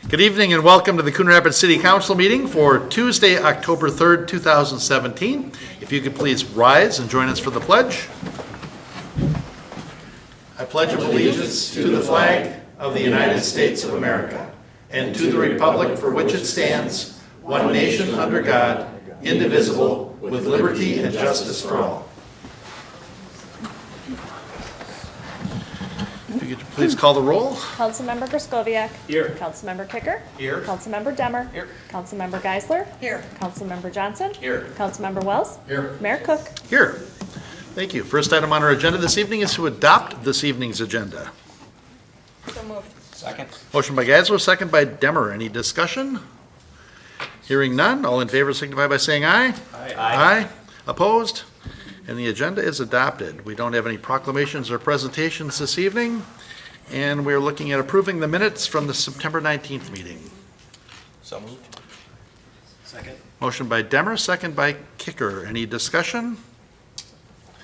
Good evening and welcome to the Coon Rapids City Council meeting for Tuesday, October 3rd, 2017. If you could please rise and join us for the pledge. I pledge allegiance to the flag of the United States of America and to the republic for which it stands, one nation under God, indivisible, with liberty and justice for all. If you could please call the roll. Councilmember Grzyskowiak. Here. Councilmember Kicker. Here. Councilmember Demmer. Here. Councilmember Geisler. Here. Councilmember Johnson. Here. Councilmember Wells. Here. Mayor Cook. Here. Thank you. First item on our agenda this evening is to adopt this evening's agenda. So moved. Second. Motion by Geisler, second by Demmer. Any discussion? Hearing none, all in favor signify by saying aye. Aye. Aye. Opposed? And the agenda is adopted. We don't have any proclamations or presentations this evening, and we're looking at approving the minutes from the September 19th meeting. So moved. Second. Motion by Demmer, second by Kicker. Any discussion?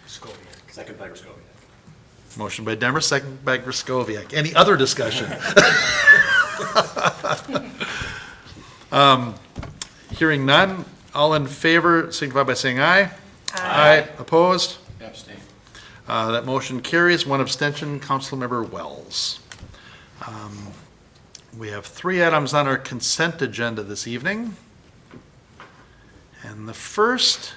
Grzyskowiak. Second by Grzyskowiak. Motion by Demmer, second by Grzyskowiak. Any other discussion? Hearing none, all in favor signify by saying aye. Aye. Opposed? Abstain. That motion carries. One abstention, Councilmember Wells. We have three items on our consent agenda this evening. And the first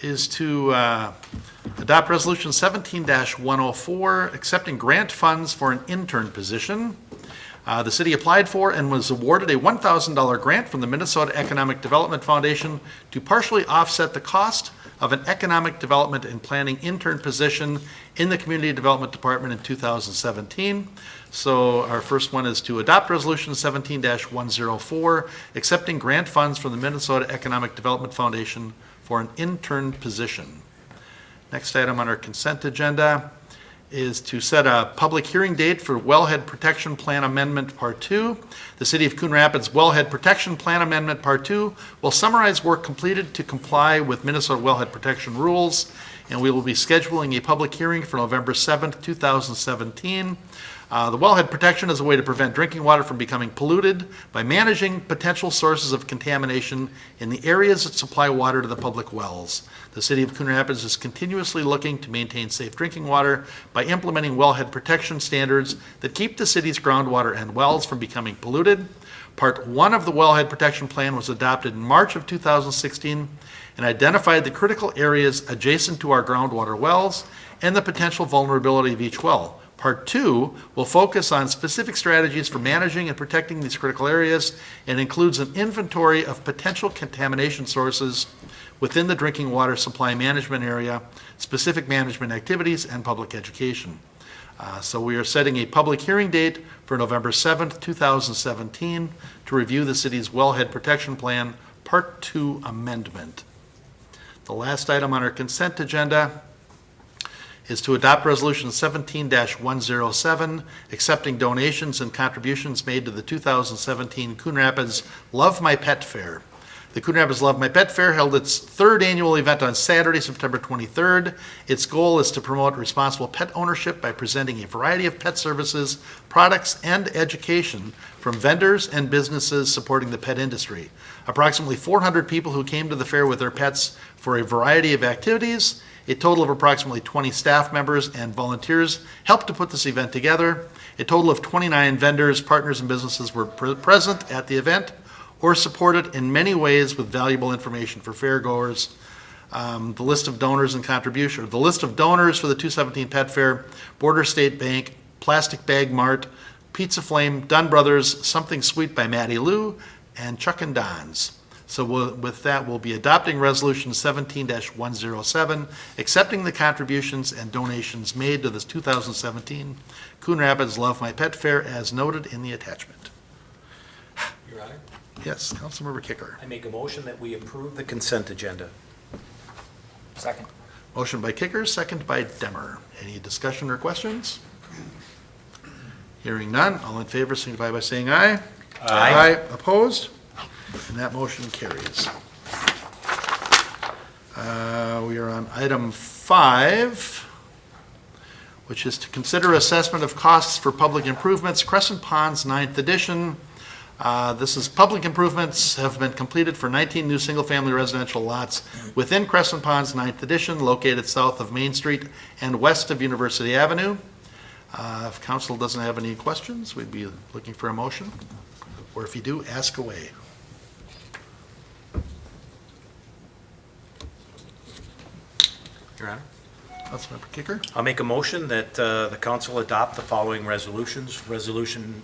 is to adopt Resolution 17-104, accepting grant funds for an intern position. The city applied for and was awarded a $1,000 grant from the Minnesota Economic Development Foundation to partially offset the cost of an economic development and planning intern position in the Community Development Department in 2017. So our first one is to adopt Resolution 17-104, accepting grant funds from the Minnesota Economic Development Foundation for an intern position. Next item on our consent agenda is to set a public hearing date for Wellhead Protection Plan Amendment Part 2. The City of Coon Rapids Wellhead Protection Plan Amendment Part 2 will summarize work completed to comply with Minnesota wellhead protection rules, and we will be scheduling a public hearing for November 7th, 2017. The wellhead protection is a way to prevent drinking water from becoming polluted by managing potential sources of contamination in the areas that supply water to the public wells. The City of Coon Rapids is continuously looking to maintain safe drinking water by implementing wellhead protection standards that keep the city's groundwater and wells from becoming polluted. Part 1 of the Wellhead Protection Plan was adopted in March of 2016 and identified the critical areas adjacent to our groundwater wells and the potential vulnerability of each well. Part 2 will focus on specific strategies for managing and protecting these critical areas and includes an inventory of potential contamination sources within the drinking water supply management area, specific management activities, and public education. So we are setting a public hearing date for November 7th, 2017 to review the city's Wellhead Protection Plan Part 2 amendment. The last item on our consent agenda is to adopt Resolution 17-107, accepting donations and contributions made to the 2017 Coon Rapids Love My Pet Fair. The Coon Rapids Love My Pet Fair held its third annual event on Saturday, September 23rd. Its goal is to promote responsible pet ownership by presenting a variety of pet services, products, and education from vendors and businesses supporting the pet industry. Approximately 400 people who came to the fair with their pets for a variety of activities. A total of approximately 20 staff members and volunteers helped to put this event together. A total of 29 vendors, partners, and businesses were present at the event or supported in many ways with valuable information for fairgoers. The list of donors and contributions, the list of donors for the 2017 Pet Fair: Border State Bank, Plastic Bag Mart, Pizza Flame, Dunn Brothers, Something Sweet by Matty Lou, and Chuck and Don's. So with that, we'll be adopting Resolution 17-107, accepting the contributions and donations made to this 2017 Coon Rapids Love My Pet Fair as noted in the attachment. Your Honor, Yes, Councilmember Kicker. I make a motion that we approve the consent agenda. Second. Motion by Kicker, second by Demmer. Any discussion or questions? Hearing none, all in favor signify by saying aye. Aye. Opposed? And that motion carries. We are on item 5, which is to consider assessment of costs for public improvements, Crescent Ponds 9th edition. This is public improvements have been completed for 19 new single-family residential lots within Crescent Ponds 9th Edition, located south of Main Street and west of University Avenue. If council doesn't have any questions, we'd be looking for a motion. Or if you do, ask away. Your Honor. Councilmember Kicker? I'll make a motion that the council adopt the following resolutions. Resolution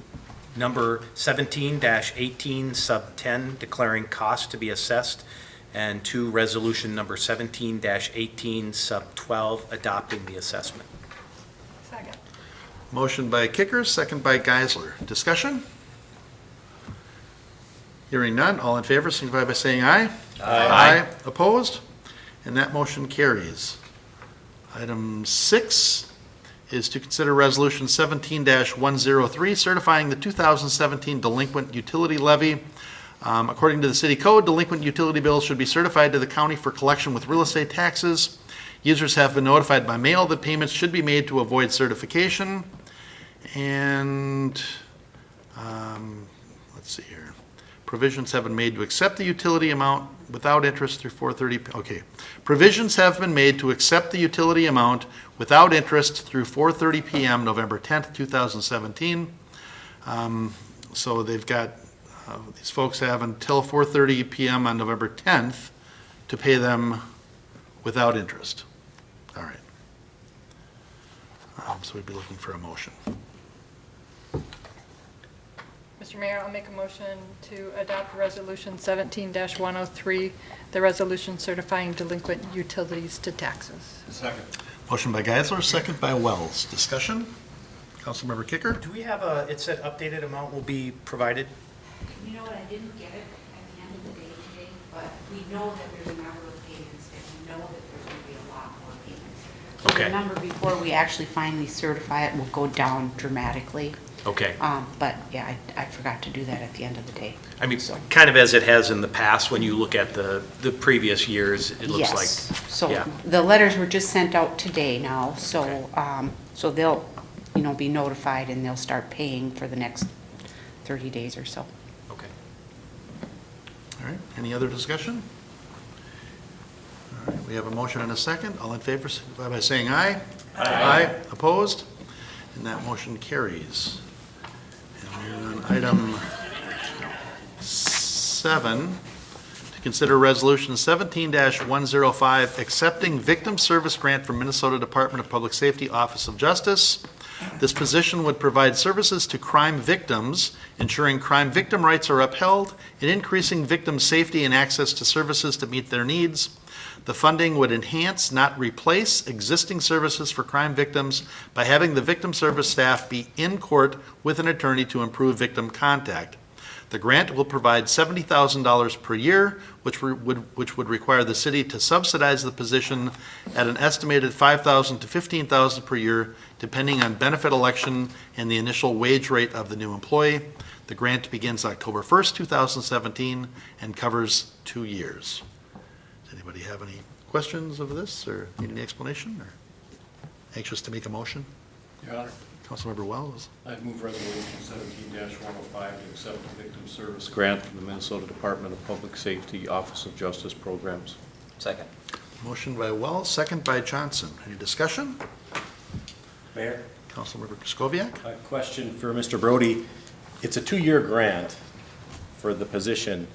number 17-18 sub 10, declaring costs to be assessed, and 2, resolution number 17-18 sub 12, adopting the assessment. Second. Motion by Kicker, second by Geisler. Discussion? Hearing none, all in favor, signify by saying aye. Aye. Opposed? And that motion carries. Item 6 is to consider Resolution 17-103, certifying the 2017 delinquent utility levy. According to the city code, delinquent utility bills should be certified to the county for collection with real estate taxes. Users have been notified by mail that payments should be made to avoid certification. And, let's see here. Provisions have been made to accept the utility amount without interest through 4:30, okay. Provisions have been made to accept the utility amount without interest through 4:30 PM, November 10th, 2017. So they've got, these folks have until 4:30 PM on November 10th to pay them without interest. All right. So we'd be looking for a motion. Mr. Mayor, I'll make a motion to adopt Resolution 17-103, the resolution certifying delinquent utilities to taxes. Second. Motion by Geisler, second by Wells. Discussion? Councilmember Kicker? Do we have it said updated amount will be provided? You know what, I didn't get it at the end of the day today, but we know that there's a number of payments, and we know that there's going to be a lot more payments. So Okay. the number before we actually finally certify it will go down dramatically. Okay. But yeah, I forgot to do that at the end of the day. I mean, kind of as it has in the past, when you look at the previous years, it looks like. Yes, so yeah. the letters were just sent out today now, so, so they'll, be notified and they'll start paying for the next 30 days or so. Okay. All right, any other discussion? All right, we have a motion and a second. All in favor, signify by saying aye. Aye. Opposed? And that motion carries. And we're on item 7, to consider Resolution 17-105, accepting victim service grant from Minnesota Department of Public Safety, Office of Justice. This position would provide services to crime victims, ensuring crime victim rights are upheld, and increasing victim safety and access to services to meet their needs. The funding would enhance, not replace, existing services for crime victims by having the victim service staff be in court with an attorney to improve victim contact. The grant will provide $70,000 per year, which would require the city to subsidize the position at an estimated $5,000 to $15,000 per year, depending on benefit election and the initial wage rate of the new employee. The grant begins October 1st, 2017, and covers 2 years. Does anybody have any questions of this, or need any explanation, or anxious to make a motion? Your Honor, Councilmember Wells. I'd move Resolution 17-105 to accept the victim service grant from the Minnesota Department of Public Safety, Office of Justice Programs. Second. Motion by Wells, second by Johnson. Any discussion? Mayor, Councilmember Kraskowiak? a question for Mr. Brody. It's a 2-year grant for the position.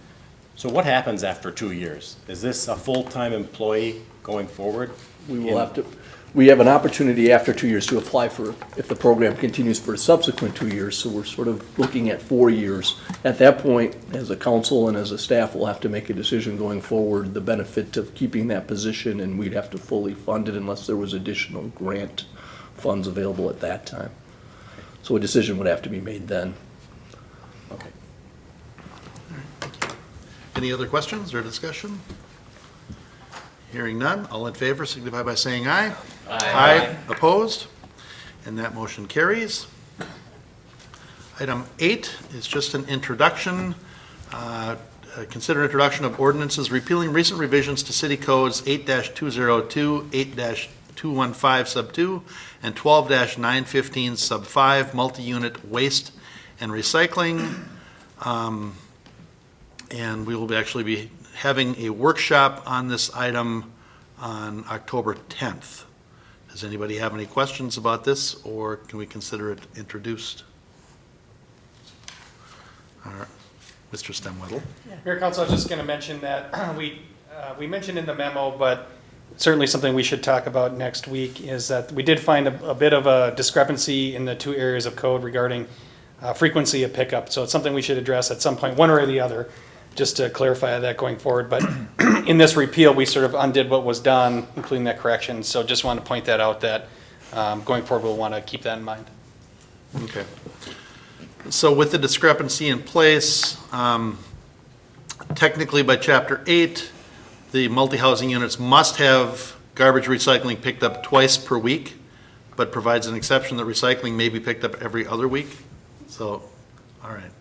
So what happens after 2 years? Is this a full-time employee going forward? We will have to, we have an opportunity after 2 years to apply for, if the program continues for a subsequent 2 years, so we're sort of looking at 4 years. At that point, as a council and as a staff, we'll have to make a decision going forward, the benefit of keeping that position, and we'd have to fully fund it unless there was additional grant funds available at that time. So a decision would have to be made then. Okay. Any other questions or discussion? Hearing none, all in favor signify by saying aye. Aye. Opposed? And that motion carries. Item 8 is just an introduction. Consider introduction of ordinances repealing recent revisions to city codes 8-202, 8-215 sub 2, and 12-915 sub 5, multi-unit waste and recycling. And we will actually be having a workshop on this item on October 10th. Does anybody have any questions about this, or can we consider it introduced? All right. Mr. Stemwedel. Mayor Council, I was just going to mention that we mentioned in the memo, but certainly something we should talk about next week is that we did find a bit of a discrepancy in the two areas of code regarding frequency of pickup. So it's something we should address at some point, one or the other, just to clarify that going forward. But in this repeal, we sort of undid what was done, including that correction. So just want to point that out that going forward, we'll want to keep that in mind. Okay. So with the discrepancy in place, technically by Chapter 8, the multi-housing units must have garbage recycling picked up twice per week, but provides an exception that recycling may be picked up every other week. So, all right.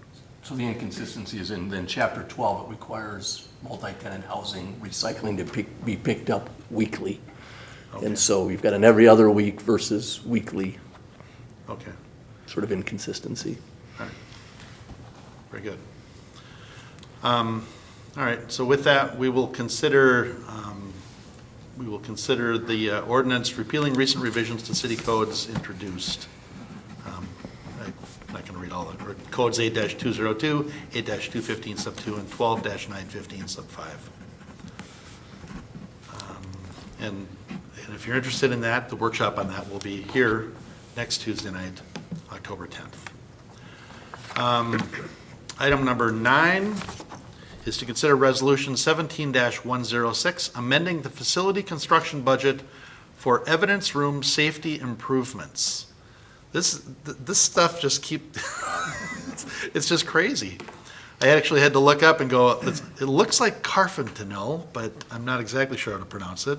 So the inconsistency is in then chapter 12, it requires multi-tenant housing recycling to be picked up weekly. Okay. And so you've got an every other week versus weekly Okay. sort of inconsistency. All right. Very good. All right, so with that, we will consider the ordinance repealing recent revisions to city codes introduced. I'm not going to read all of it. Or codes 8-202, 8-215 sub 2, and 12-915 sub 5. And if you're interested in that, the workshop on that will be here next Tuesday night, October 10th. Item number 9 is to consider Resolution 17-106, amending the facility construction budget for evidence room safety improvements. This stuff just it's just crazy. I actually had to look up and go, it looks like Carfentanil, but I'm not exactly sure how to pronounce it.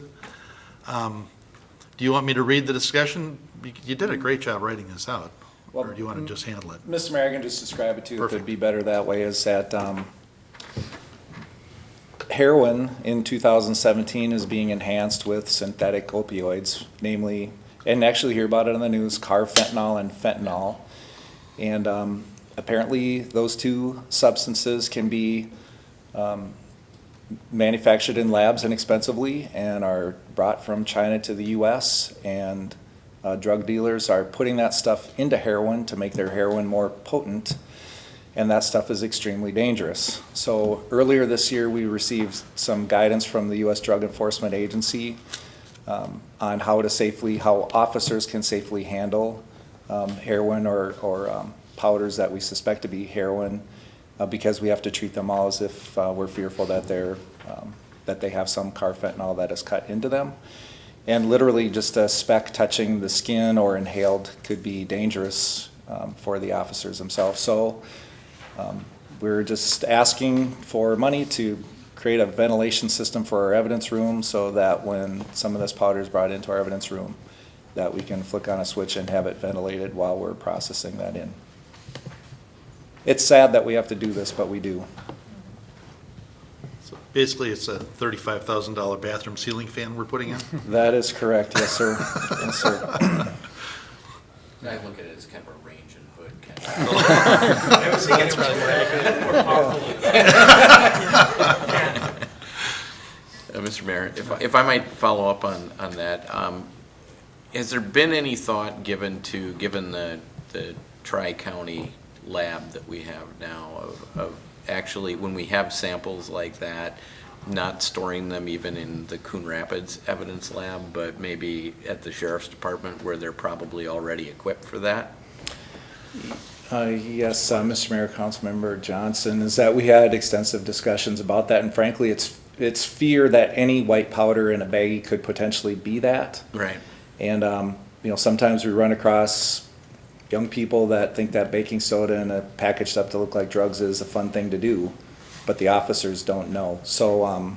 Do you want me to read the discussion? You did a great job writing this out. Or do you want to just handle it? Mr. Mayor, I can just describe it to you if Perfect. it'd be better that way, is that heroin in 2017 is being enhanced with synthetic opioids, namely, and actually hear about it on the news, carfentanil and fentanyl. And apparently those two substances can be manufactured in labs inexpensively and are brought from China to the US, and drug dealers are putting that stuff into heroin to make their heroin more potent, and that stuff is extremely dangerous. So earlier this year, we received some guidance from the US Drug Enforcement Agency on how officers can safely handle heroin or powders that we suspect to be heroin, because we have to treat them all as if we're fearful that they have some carfentanil that is cut into them. And literally just a speck touching the skin or inhaled could be dangerous for the officers themselves. So we're just asking for money to create a ventilation system for our evidence room so that when some of this powder is brought into our evidence room, that we can flick on a switch and have it ventilated while we're processing that in. It's sad that we have to do this, but we do. So basically, it's a $35,000 bathroom ceiling fan we're putting in? That is correct, yes, sir. Yes, sir. I look at it as kind of a range and hood kind of. I was thinking it's probably more powerful. Mr. Mayor, if I might follow up on that, has there been any thought given the tri-county lab that we have now of actually, when we have samples like that, not storing them even in the Coon Rapids evidence lab, but maybe at the sheriff's department where they're probably already equipped for that? Yes, Mr. Mayor, Councilmember Johnson, is that we had extensive discussions about that, and frankly, it's fear that any white powder in a baggie could potentially be that. Right. And sometimes we run across young people that think that baking soda and a packaged up to look like drugs is a fun thing to do, but the officers don't know. So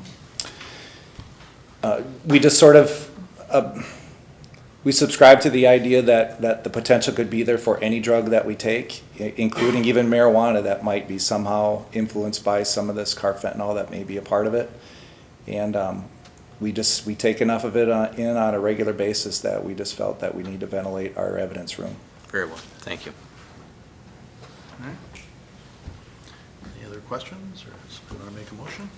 we just sort of we subscribe to the idea that the potential could be there for any drug that we take, including even marijuana that might be somehow influenced by some of this carfentanil that may be a part of it. And we take enough of it in on a regular basis that we just felt that we need to ventilate our evidence room. Very well, thank you. All right. questions, or does someone want to make a motion?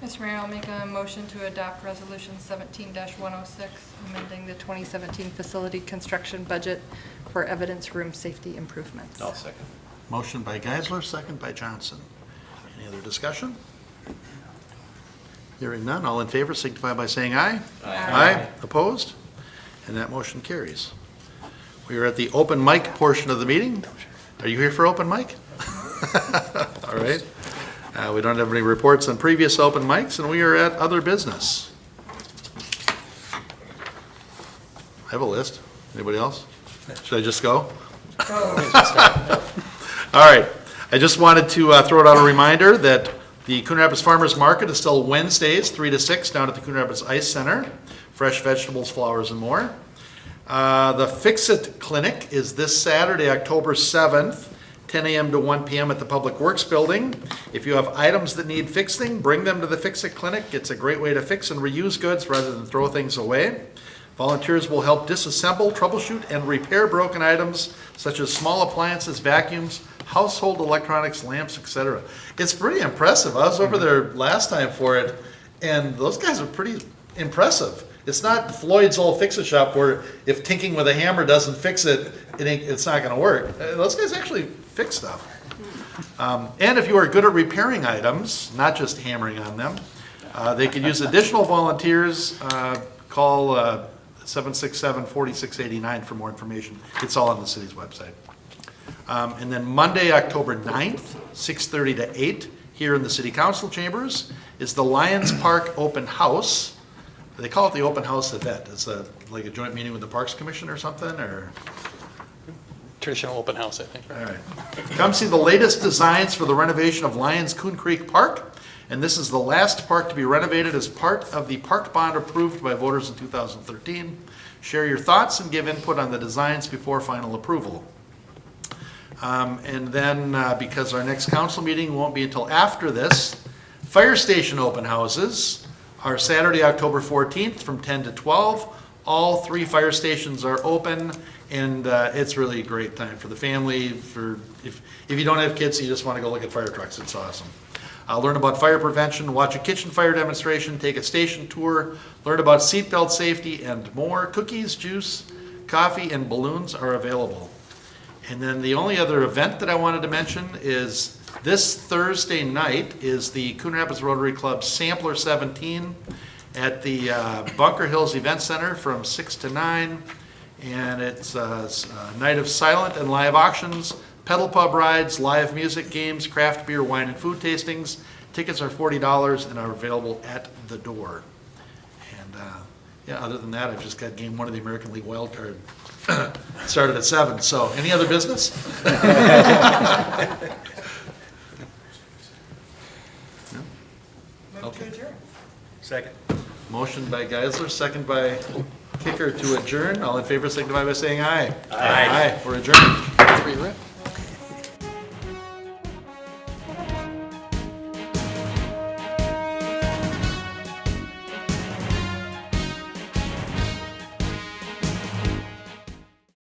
Mr. Mayor, I'll make a motion to adopt Resolution 17-106, amending the 2017 facility construction budget for evidence room safety improvements. I'll second. Motion by Geisler, second by Johnson. Any other discussion? Hearing none, all in favor signify by saying aye. Aye. Opposed? And that motion carries. We are at the open mic portion of the meeting. Are you here for open mic? All right. We don't have any reports on previous open mics, and we are at other business. I have a list. Anybody else? Should I just go? All right. I just wanted to throw out a reminder that the Coon Rapids Farmers Market is still Wednesdays, 3 to 6, down at the Coon Rapids Ice Center. Fresh vegetables, flowers, and more. The Fix-It Clinic is this Saturday, October 7th, 10 a.m. to 1 p.m. at the Public Works Building. If you have items that need fixing, bring them to the Fix-It Clinic. It's a great way to fix and reuse goods rather than throw things away. Volunteers will help disassemble, troubleshoot, and repair broken items such as small appliances, vacuums, household electronics, lamps, etc. It's pretty impressive. I was over there last time for it, and those guys are pretty impressive. It's not Floyd's old fix-it shop where if tinking with a hammer doesn't fix it, it's not going to work. Those guys actually fix stuff. And if you are good at repairing items, not just hammering on them, they could use additional volunteers. Call 767-4689 for more information. It's all on the city's website. And then Monday, October 9th, 6:30 to 8, here in the City Council chambers, is the Lions Park Open House. They call it the Open House event. It's like a joint meeting with the Parks Commission or something, or? Traditional open house, I think. All right. Come see the latest designs for the renovation of Lions Coon Creek Park. And this is the last park to be renovated as part of the park bond approved by voters in 2013. Share your thoughts and give input on the designs before final approval. And then, because our next council meeting won't be until after this, fire station open houses are Saturday, October 14th from 10 to 12. All 3 fire stations are open, and it's really a great time for the family. For if you don't have kids and you just want to go look at fire trucks, it's awesome. Learn about fire prevention, watch a kitchen fire demonstration, take a station tour, learn about seatbelt safety, and more. Cookies, juice, coffee, and balloons are available. And then the only other event that I wanted to mention is this Thursday night is the Coon Rapids Rotary Club Sampler 17 at the Bunker Hills Event Center from 6 to 9. And it's a night of silent and live auctions, pedal pub rides, live music, games, craft beer, wine, and food tastings. Tickets are $40 and are available at the door. And yeah, other than that, I've just got game 1 of the American League Wild Card. Started at 7. So, any other business? No? Okay. Second. Motion by Geisler, second by Kicker to adjourn. All in favor signify by saying aye. Aye. Aye. We're adjourned.